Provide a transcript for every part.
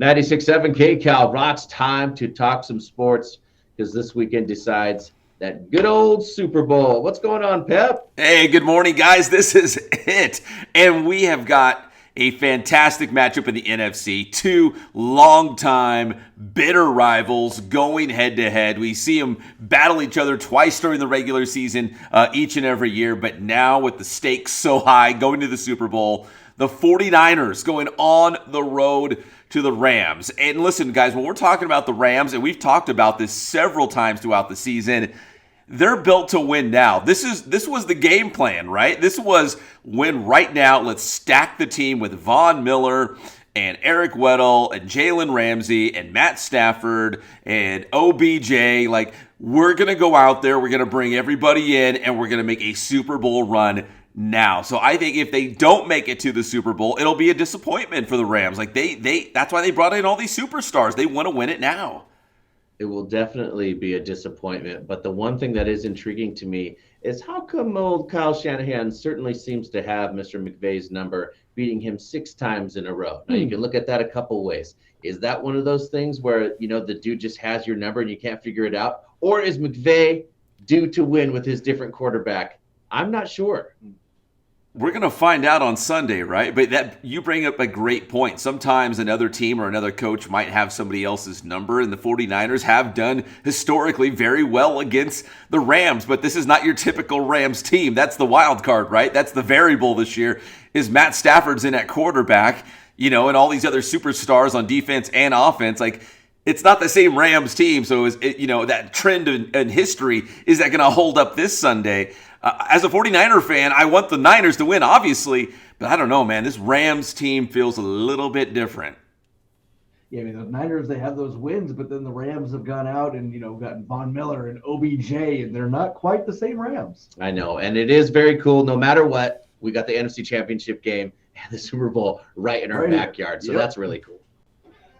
96.7 KCAL Rocks. Time to talk some sports because this weekend decides that good old Super Bowl. What's going on, Pep? Hey, good morning, guys. This is it. And we have got a fantastic matchup in the NFC. Two longtime bitter rivals going head to head. We see them battle each other twice during the regular season each and every year. But now with the stakes so high going to the Super Bowl, the 49ers going on the road to the Rams. And listen, guys, when we're talking about the Rams, and we've talked about this several times throughout the season, they're built to win now. This was the game plan, right? This was win right now. Let's stack the team with Von Miller and Eric Weddle and Jalen Ramsey and Matt Stafford and OBJ. Like, we're going to go out there, we're going to bring everybody in, and we're going to make a Super Bowl run now. So I think if they don't make it to the Super Bowl, it'll be a disappointment for the Rams. Like that's why they brought in all these superstars. They want to win it now. It will definitely be a disappointment. But the one thing that is intriguing to me is how come old Kyle Shanahan certainly seems to have Mr. McVay's number, beating him 6 times in a row. Now, you can look at that a couple ways. Is that one of those things where, the dude just has your number and you can't figure it out? Or is McVay due to win with his different quarterback? I'm not sure. We're going to find out on Sunday, right? But that you bring up a great point. Sometimes another team or another coach might have somebody else's number, and the 49ers have done historically very well against the Rams. But this is not your typical Rams team. That's the wild card, right? That's the variable this year is Matt Stafford's in at quarterback, and all these other superstars on defense and offense. Like, it's not the same Rams team. So, that trend in history, is that going to hold up this Sunday? As a 49er fan, I want the Niners to win, obviously, but I don't know, man. This Rams team feels a little bit different. Yeah, I mean, the Niners, they have those wins, but then the Rams have gone out and, gotten Von Miller and OBJ, and they're not quite the same Rams. I know, and it is very cool. No matter what, we got the NFC Championship game and the Super Bowl right in our backyard, so that's really cool.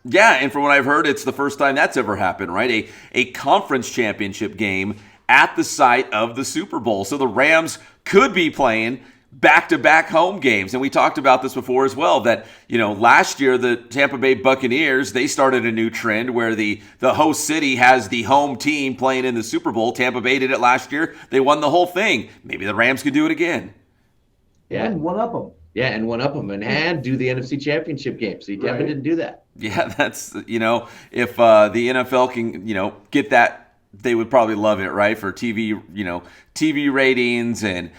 Yeah, and from what I've heard, it's the first time that's ever happened, right? A conference championship game at the site of the Super Bowl. So the Rams could be playing back-to-back home games. And we talked about this before as well, that, last year the Tampa Bay Buccaneers, they started a new trend where the host city has the home team playing in the Super Bowl. Tampa Bay did it last year. They won the whole thing. Maybe the Rams could do it again. Yeah, and one up them. Yeah, and one up them and do the NFC Championship game. So you definitely didn't do that. Yeah, that's, if the NFL can, get that, they would probably love it, right? For TV, TV ratings and,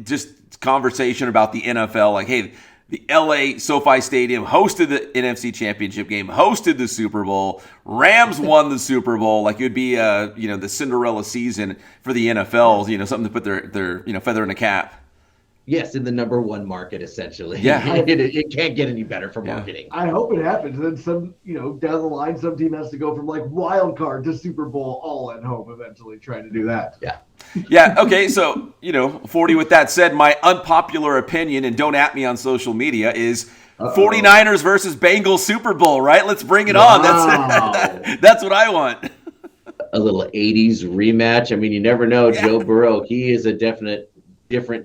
just conversation about the NFL. Like, hey, the LA SoFi Stadium hosted the NFC Championship game, hosted the Super Bowl. Rams won the Super Bowl. Like, it would be, the Cinderella season for the NFL, something to put their feather in a cap. Yes, in the number one market, essentially. Yeah. It can't get any better for marketing. I hope it happens. Then some, down the line, some team has to go from like wild card to Super Bowl all at home eventually trying to do that. Yeah. Yeah, okay, so, 40 with that said, my unpopular opinion, and don't at me on social media, is 49ers versus Bengals Super Bowl, right? Let's bring it on. That's what I want. A little 80s rematch. I mean, you never know. Joe Burrow, he is a different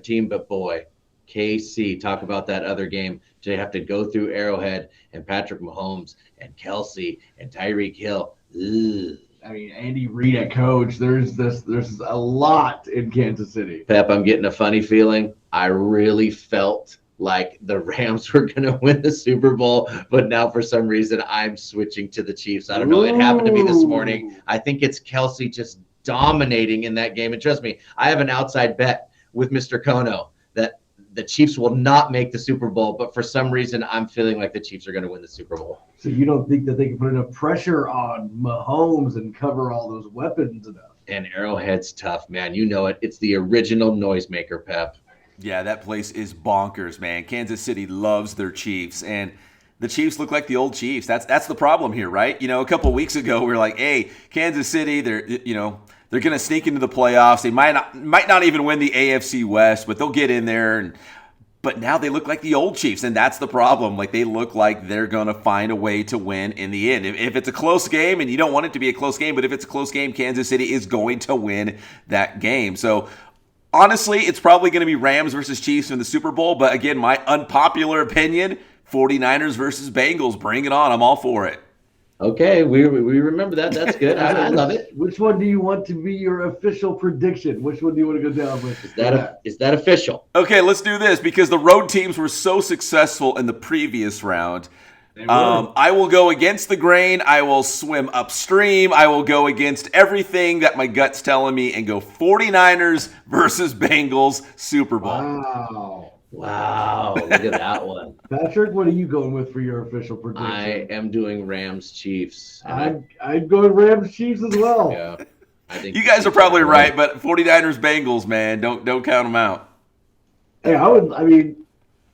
team, but boy, KC, talk about that other game. They have to go through Arrowhead and Patrick Mahomes and Kelsey and Tyreek Hill. Ugh. I mean, Andy Reid at coach. There's a lot in Kansas City. Pep, I'm getting a funny feeling. I really felt like the Rams were going to win the Super Bowl, but now for some reason I'm switching to the Chiefs. I don't know. It happened to me this morning. I think it's Kelsey just dominating in that game. And trust me, I have an outside bet with Mr. Kono that the Chiefs will not make the Super Bowl, but for some reason I'm feeling like the Chiefs are going to win the Super Bowl. So you don't think that they can put enough pressure on Mahomes and cover all those weapons enough? And Arrowhead's tough, man. You know it. It's the original noisemaker, Pep. Yeah, that place is bonkers, man. Kansas City loves their Chiefs, and the Chiefs look like the old Chiefs. That's the problem here, right? A couple weeks ago we were like, hey, Kansas City, they're going to sneak into the playoffs. They might not even win the AFC West, but they'll get in there. But now they look like the old Chiefs, and that's the problem. Like, they look like they're going to find a way to win in the end. If it's a close game, and you don't want it to be a close game, but if it's a close game, Kansas City is going to win that game. So honestly, it's probably going to be Rams versus Chiefs in the Super Bowl. But again, my unpopular opinion, 49ers versus Bengals. Bring it on. I'm all for it. Okay, we remember that. That's good. I love it. Which one do you want to be your official prediction? Which one do you want to go down with? Is that official? Okay, let's do this because the road teams were so successful in the previous round. I will go against the grain. I will swim upstream. I will go against everything that my gut's telling me and go 49ers versus Bengals Super Bowl. Wow, look at that one. Patrick, what are you going with for your official prediction? I am doing Rams Chiefs. I'm going Rams Chiefs as well. Yeah, I think you guys are probably right, but 49ers Bengals, man, don't count them out. Hey,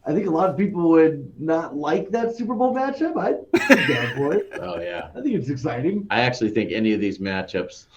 I think a lot of people would not like that Super Bowl matchup. I'd be down for it. Oh, yeah. I think it's exciting. I actually think any of these matchups,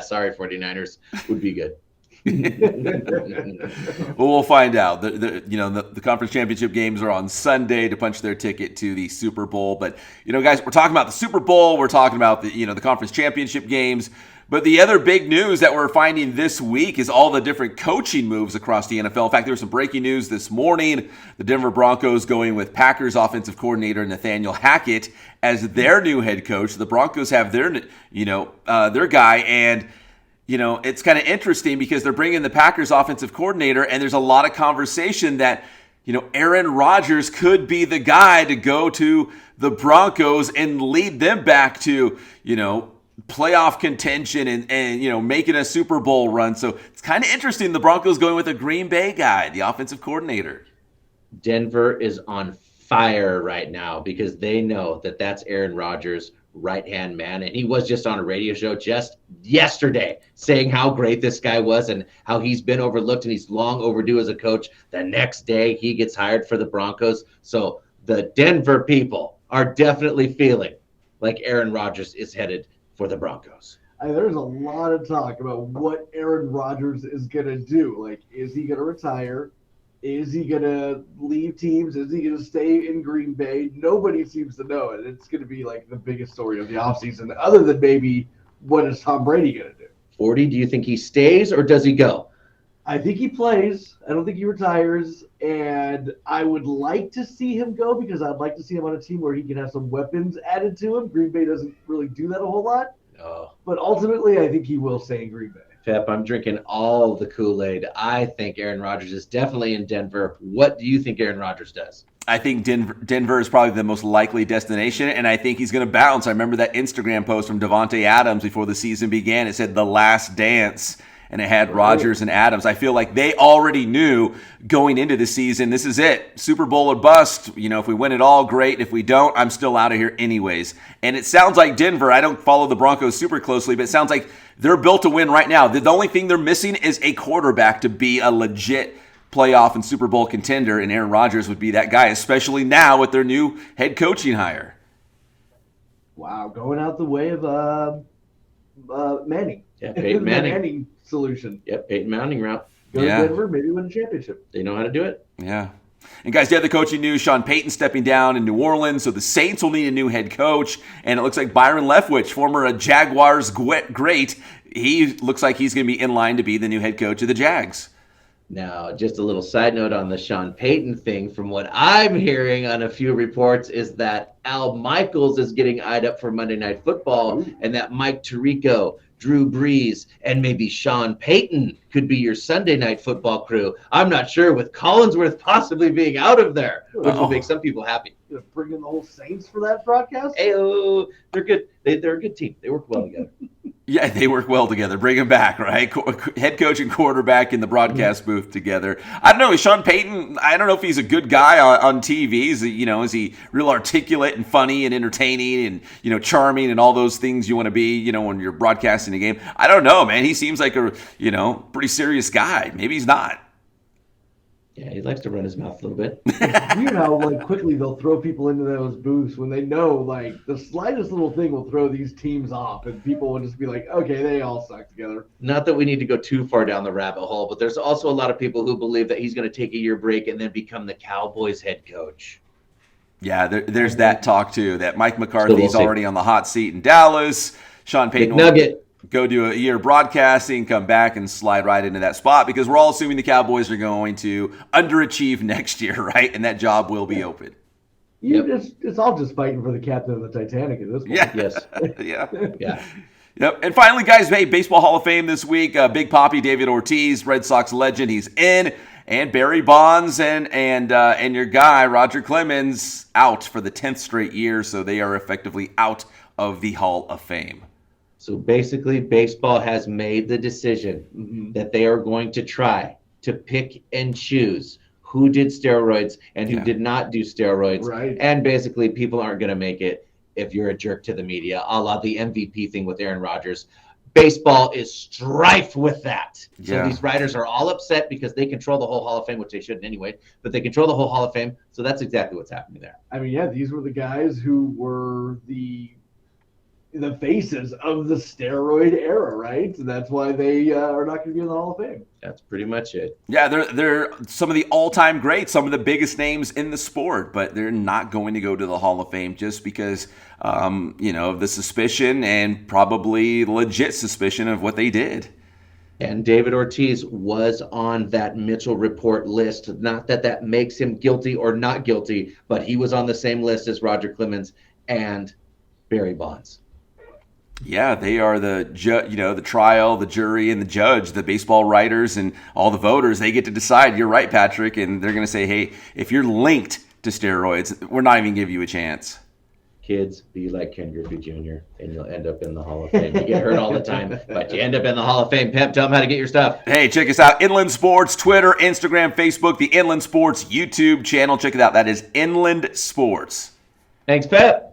sorry, 49ers, would be good. Well, we'll find out. The conference championship games are on Sunday to punch their ticket to the Super Bowl. But, guys, we're talking about the Super Bowl. We're talking about the conference championship games. But the other big news that we're finding this week is all the different coaching moves across the NFL. In fact, there was some breaking news this morning. The Denver Broncos going with Packers offensive coordinator Nathaniel Hackett as their new head coach. The Broncos have their guy, and it's kind of interesting because they're bringing the Packers offensive coordinator, and there's a lot of conversation that Aaron Rodgers could be the guy to go to the Broncos and lead them back to playoff contention and making a Super Bowl run. So it's kind of interesting. The Broncos going with a Green Bay guy, the offensive coordinator. Denver is on fire right now because they know that that's Aaron Rodgers' right-hand man. And he was just on a radio show just yesterday saying how great this guy was and how he's been overlooked and he's long overdue as a coach. The next day he gets hired for the Broncos. So the Denver people are definitely feeling like Aaron Rodgers is headed for the Broncos. There's a lot of talk about what Aaron Rodgers is going to do. Like, is he going to retire? Is he going to leave teams? Is he going to stay in Green Bay? Nobody seems to know it. It's going to be like the biggest story of the offseason, other than maybe what is Tom Brady going to do? 40, do you think he stays or does he go? I think he plays. I don't think he retires. And I would like to see him go because I'd like to see him on a team where he can have some weapons added to him. Green Bay doesn't really do that a whole lot. No. But ultimately, I think he will stay in Green Bay. Pep, I'm drinking all the Kool-Aid. I think Aaron Rodgers is definitely in Denver. What do you think Aaron Rodgers does? I think Denver is probably the most likely destination, and I think he's going to bounce. I remember that Instagram post from Davante Adams before the season began. It said The Last Dance, and it had Rodgers and Adams. I feel like they already knew going into the season, this is it. Super Bowl or bust. If we win it all, great. If we don't, I'm still out of here anyways. And it sounds like Denver, I don't follow the Broncos super closely, but it sounds like they're built to win right now. The only thing they're missing is a quarterback to be a legit playoff and Super Bowl contender, and Aaron Rodgers would be that guy, especially now with their new head coaching hire. Wow, going out the way of Manning. Yeah, Peyton Manning. Manning solution. Yep, Peyton Manning route. Go to Denver, maybe win a championship. They know how to do it. Yeah. And guys, the other coaching news, Sean Payton stepping down in New Orleans, so the Saints will need a new head coach, and it looks like Byron Leftwich, former Jaguars great, he looks like he's going to be in line to be the new head coach of the Jags. Now, just a little side note on the Sean Payton thing. From what I'm hearing on a few reports is that Al Michaels is getting eyed up for Monday Night Football, and that Mike Tirico, Drew Brees, and maybe Sean Payton could be your Sunday Night Football crew. I'm not sure, with Collinsworth possibly being out of there, which will make some people happy. Bring in the whole Saints for that broadcast? Hey, they're good. They're a good team. They work well together. Yeah, they work well together. Bring them back, right? Head coach and quarterback in the broadcast booth together. I don't know. Is Sean Payton, I don't know if he's a good guy on TV. Is he real articulate and funny and entertaining and, charming and all those things you want to be, when you're broadcasting a game? I don't know, man. He seems like a, pretty serious guy. Maybe he's not. Yeah, he likes to run his mouth a little bit. It's weird how quickly they'll throw people into those booths when they know the slightest little thing will throw these teams off, and people will just be like, okay, they all suck together. Not that we need to go too far down the rabbit hole, but there's also a lot of people who believe that he's going to take a year break and then become the Cowboys head coach. Yeah, there's that talk too. That Mike McCarthy's already on the hot seat in Dallas. Sean Payton will go do a year broadcasting, come back and slide right into that spot because we're all assuming the Cowboys are going to underachieve next year, right? And that job will be open. It's all just fighting for the captain of the Titanic at this point. Yeah. Yes. Yeah. Yep. And finally, guys, hey, Baseball Hall of Fame this week. Big Papi, David Ortiz, Red Sox legend, he's in. And Barry Bonds and your guy, Roger Clemens, out for the 10th straight year. So they are effectively out of the Hall of Fame. So basically, baseball has made the decision that they are going to try to pick and choose who did steroids and who did not do steroids. Right. And basically, people aren't going to make it if you're a jerk to the media, a la the MVP thing with Aaron Rodgers. Baseball is strife with that. So these writers are all upset because they control the whole Hall of Fame, which they shouldn't anyway, but they control the whole Hall of Fame. So that's exactly what's happening there. I mean, yeah, these were the guys who were the faces of the steroid era, right? So that's why they are not going to be in the Hall of Fame. That's pretty much it. Yeah, they're some of the all-time greats, some of the biggest names in the sport, but they're not going to go to the Hall of Fame just because, of the suspicion and probably legit suspicion of what they did. And David Ortiz was on that Mitchell report list. Not that makes him guilty or not guilty, but he was on the same list as Roger Clemens and Barry Bonds. Yeah, they are the trial, the jury, and the judge, the baseball writers, and all the voters. They get to decide. You're right, Patrick, and they're going to say, hey, if you're linked to steroids, we're not even going to give you a chance. Kids, be like Ken Griffey Jr., and you'll end up in the Hall of Fame. You get hurt all the time, but you end up in the Hall of Fame. Pep, tell them how to get your stuff. Hey, check us out. Inland Sports, Twitter, Instagram, Facebook, the Inland Sports YouTube channel. Check it out. That is Inland Sports. Thanks, Pep.